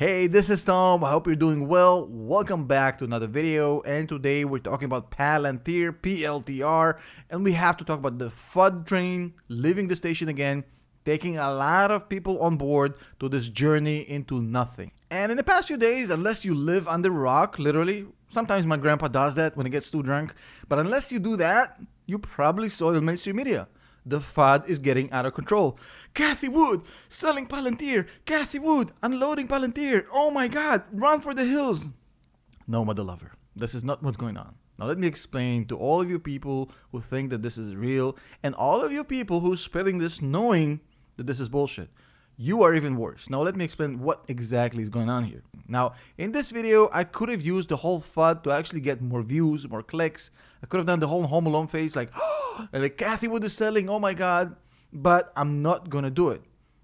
Hey, this is Tom. I hope you're doing well. Welcome back to another video, and today we're talking about Palantir, PLTR, and we have to talk about the FUD train leaving the station again, taking a lot of people on board to this journey into nothing. And in the past few days, unless you live under a rock, literally, sometimes my grandpa does that when he gets too drunk, but unless you do that, you probably saw it in mainstream media. The FUD is getting out of control. Cathie Wood selling Palantir. Cathie Wood unloading Palantir. Oh my God, run for the hills. No, mother lover, this is not what's going on. Now let me explain to all of you people who think that this is real, and all of you people who are spreading this knowing that this is bullshit. You are even worse. Now let me explain what exactly is going on here. Now in this video, I could have used the whole FUD to actually get more views, more clicks. I could have done the whole Home Alone face like, and like Cathie Wood is selling, oh my God. But I'm not gonna do it.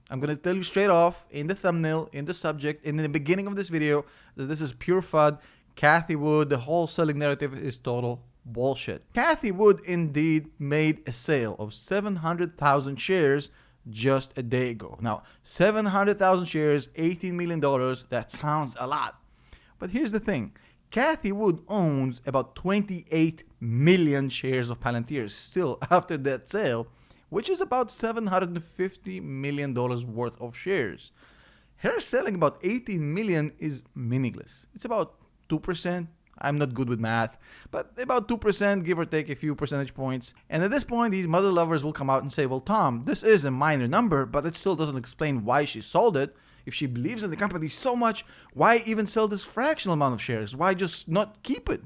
I'm gonna tell you straight off in the thumbnail, in the subject, in the beginning of this video that this is pure FUD. Cathie Wood, the whole selling narrative is total bullshit. Cathie Wood indeed made a sale of 700,000 shares just a day ago. Now, 700,000 shares, $18 million, that sounds a lot. But here's the thing. Cathie Wood owns about 28 million shares of Palantir still after that sale, which is about $750 million worth of shares. Her selling about 18 million is meaningless. It's about 2%. I'm not good with math, but about 2%, give or take a few percentage points. And at this point, these mother lovers will come out and say, well, Tom, this is a minor number, but it still doesn't explain why she sold it. If she believes in the company so much, why even sell this fractional amount of shares? Why just not keep it?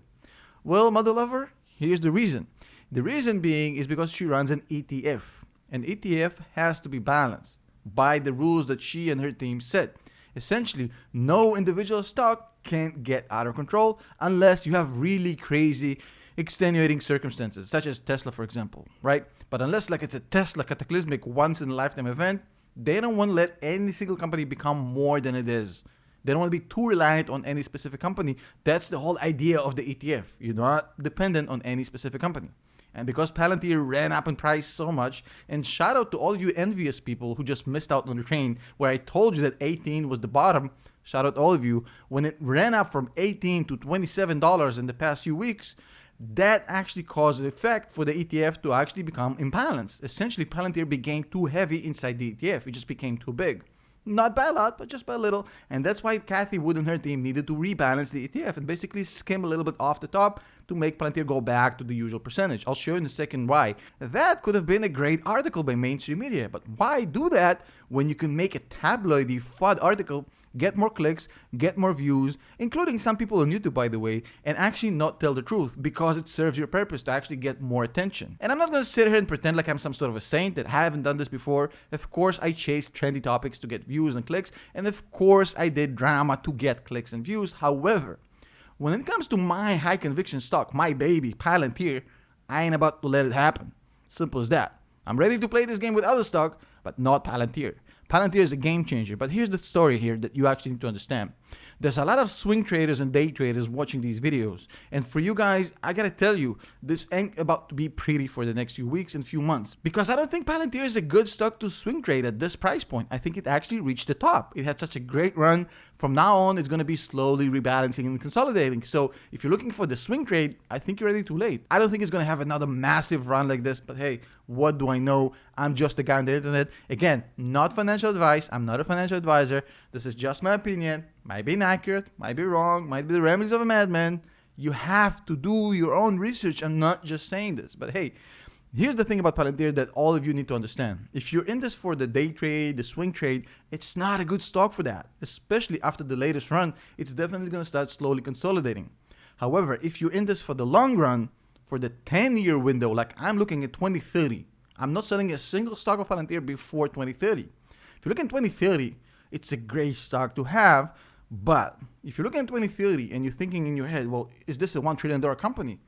Well, mother lover, here's the reason. The reason being is because she runs an ETF. An ETF has to be balanced by the rules that she and her team set. Essentially, no individual stock can get out of control unless you have really crazy extenuating circumstances, such as Tesla, for example, right? But unless like it's a Tesla cataclysmic once-in-a-lifetime event, they don't want to let any single company become more than it is. They don't want to be too reliant on any specific company. That's the whole idea of the ETF. You're not dependent on any specific company. And because Palantir ran up in price so much, and shout out to all you envious people who just missed out on the train where I told you that 18 was the bottom, shout out to all of you, when it ran up from 18 to $27 in the past few weeks, that actually caused an effect for the ETF to actually become imbalanced. Essentially, Palantir became too heavy inside the ETF. It just became too big. Not by a lot, but just by a little. And that's why Cathie Wood and her team needed to rebalance the ETF and basically skim a little bit off the top to make Palantir go back to the usual percentage. I'll show you in a second why. That could have been a great article by mainstream media, but why do that when you can make a tabloidy FUD article, get more clicks, get more views, including some people on YouTube, by the way, and actually not tell the truth because it serves your purpose to actually get more attention. And I'm not going to sit here and pretend like I'm some sort of a saint that haven't done this before. Of course, I chased trendy topics to get views and clicks, and of course, I did drama to get clicks and views. However, when it comes to my high conviction stock, my baby, Palantir, I ain't about to let it happen. Simple as that. I'm ready to play this game with other stock, but not Palantir. Palantir is a game changer, but here's the story here that you actually need to understand. There's a lot of swing traders and day traders watching these videos, and for you guys, I gotta tell you, this ain't about to be pretty for the next few weeks and few months, because I don't think Palantir is a good stock to swing trade at this price point. I think it actually reached the top. It had such a great run. From now on, it's gonna be slowly rebalancing and consolidating. So if you're looking for the swing trade, I think you're already too late. I don't think it's gonna have another massive run like this, but hey, what do I know? I'm just a guy on the internet. Again, not financial advice. I'm not a financial advisor. This is just my opinion. Might be inaccurate, might be wrong, might be the remedies of a madman. You have to do your own research. I'm not just saying this. But hey, here's the thing about Palantir that all of you need to understand. If you're in this for the day trade, the swing trade, it's not a good stock for that. Especially after the latest run, it's definitely going to start slowly consolidating. However, if you're in this for the long run, for the 10-year window, like I'm looking at 2030, I'm not selling a single stock of Palantir before 2030. If you look at 2030, it's a great stock to have. But if you're looking at 2030 and you're thinking in your head, well, is this a $1 trillion company?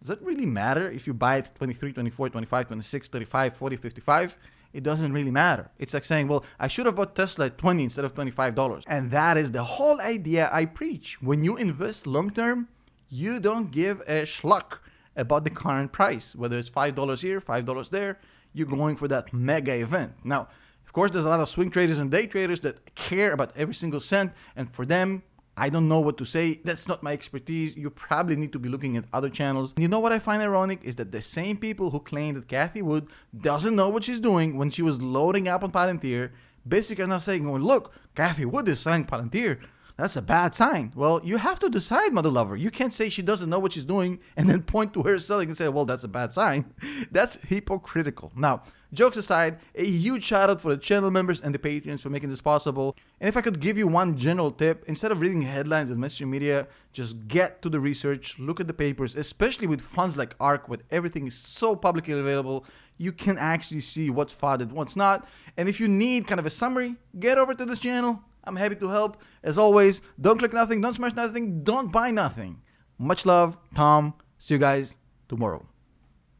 Does it really matter if you buy it 23, 24, 25, 26, 35, 40, 55? It doesn't really matter. It's like saying, well, I should have bought Tesla at 20 instead of $25. And that is the whole idea I preach. When you invest long-term, you don't give a schluck about the current price, whether it's $5 here, $5 there. You're going for that mega event. Now, Of course, there's a lot of swing traders and day traders that care about every single cent, and for them, I don't know what to say. That's not my expertise. You probably need to be looking at other channels. And you know what I find ironic is that the same people who claim that Cathie Wood doesn't know what she's doing when she was loading up on Palantir basically are now saying, oh, look, Cathie Wood is selling Palantir. That's a bad sign. Well, you have to decide, mother lover. You can't say she doesn't know what she's doing and then point to her selling and say, well, that's a bad sign. That's hypocritical. Now, jokes aside, a huge shout out for the channel members and the patrons for making this possible. And if I could give you one general tip, instead of reading headlines and mainstream media, just get to the research, look at the papers, especially with funds like ARK, where everything is so publicly available, you can actually see what's FUD and what's not. And if you need kind of a summary, get over to this channel. I'm happy to help. As always, don't click nothing, don't smash nothing, don't buy nothing. Much love, Tom. See you guys tomorrow.